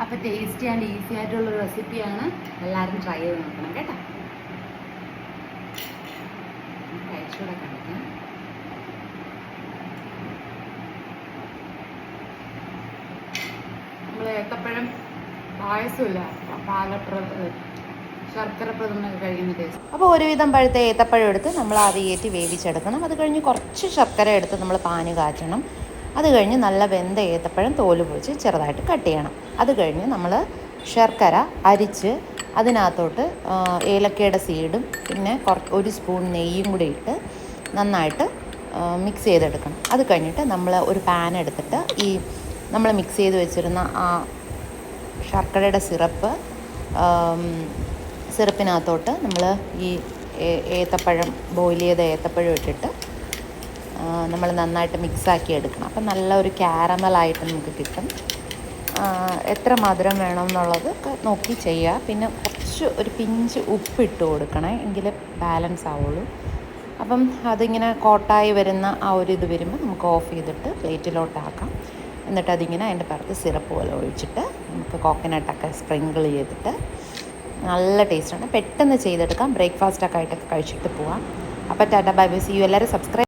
അപ്പോൾ tasty and easy ആയിട്ടുള്ളൊരു റെസിപ്പിയാണ്. എല്ലാവരും ട്രൈ ചെയ്ത് നോക്കണം കേട്ടോ. കഴിച്ചുകൂടെ കാണിക്കാം. നമ്മൾ ഏത്തപ്പഴം പായസമില്ല, ശർക്കര പ്രഥമനൊക്കെ കഴിക്കുന്ന ടേസ്റ്റ്. അപ്പോൾ ഒരുവിധം പഴുത്ത ഏത്തപ്പഴം എടുത്ത് നമ്മൾ ആവിയേറ്റി വേവിച്ചെടുക്കണം. അത് കഴിഞ്ഞ് കുറച്ച് ശർക്കര എടുത്ത് നമ്മൾ പാനി കാച്ചണം. അത് കഴിഞ്ഞ് നല്ല വെന്ത ഏത്തപ്പഴം തോല് പൊളിച്ച് ചെറുതായിട്ട് കട്ട് ചെയ്യണം. അത് കഴിഞ്ഞ് നമ്മൾ ശർക്കര അരിച്ച് അതിനകത്തോട്ട് ഏലക്കയുടെ സീഡും പിന്നെ ഒരു സ്പൂൺ നെയ്യും കൂടി ഇട്ട് നന്നായിട്ട് മിക്സ് ചെയ്തെടുക്കണം. അത് കഴിഞ്ഞിട്ട് നമ്മൾ ഒരു പാൻ എടുത്തിട്ട് ഈ നമ്മൾ മിക്സ് ചെയ്ത് വെച്ചിരുന്ന ആ ശർക്കരയുടെ സിറപ്പിനകത്തോട്ട് നമ്മൾ ഈ ഏത്തപ്പഴം ബോയിൽ ചെയ്ത ഏത്തപ്പഴം ഇട്ടിട്ട് നമ്മൾ നന്നായിട്ട് മിക്സാക്കി എടുക്കണം. അപ്പം നല്ലൊരു ക്യാരമലായിട്ട് നമുക്ക് കിട്ടും. എത്ര മധുരം വേണമെന്നുള്ളത് നോക്കി ചെയ്യുക. പിന്നെ കുറച്ച് ഒരു പിഞ്ച് ഉപ്പിട്ട് കൊടുക്കണേ, എങ്കിലേ ബാലൻസ് ആവുള്ളൂ. അപ്പം അതിങ്ങനെ കോട്ടായി വരുന്ന ആ ഒരു ഇത് വരുമ്പോൾ നമുക്ക് ഓഫ് ചെയ്തിട്ട് പ്ലേറ്റിലോട്ടാക്കാം. എന്നിട്ട് അതിങ്ങനെ അതിൻ്റെ പുറത്ത് സിറപ്പ് പോലെ ഒഴിച്ചിട്ട് നമുക്ക് കോക്കനട്ടൊക്കെ സ്പ്രിങ്കിൾ ചെയ്തിട്ട് നല്ല ടേസ്റ്റാണ്. പെട്ടെന്ന് ചെയ്തെടുക്കാം. ബ്രേക്ക്ഫാസ്റ്റൊക്കെ ആയിട്ടൊക്കെ കഴിച്ചിട്ട് പോവാം. അപ്പോൾ tata bye bye, see you. എല്ലാവരും സബ്സ്ക്രൈബ്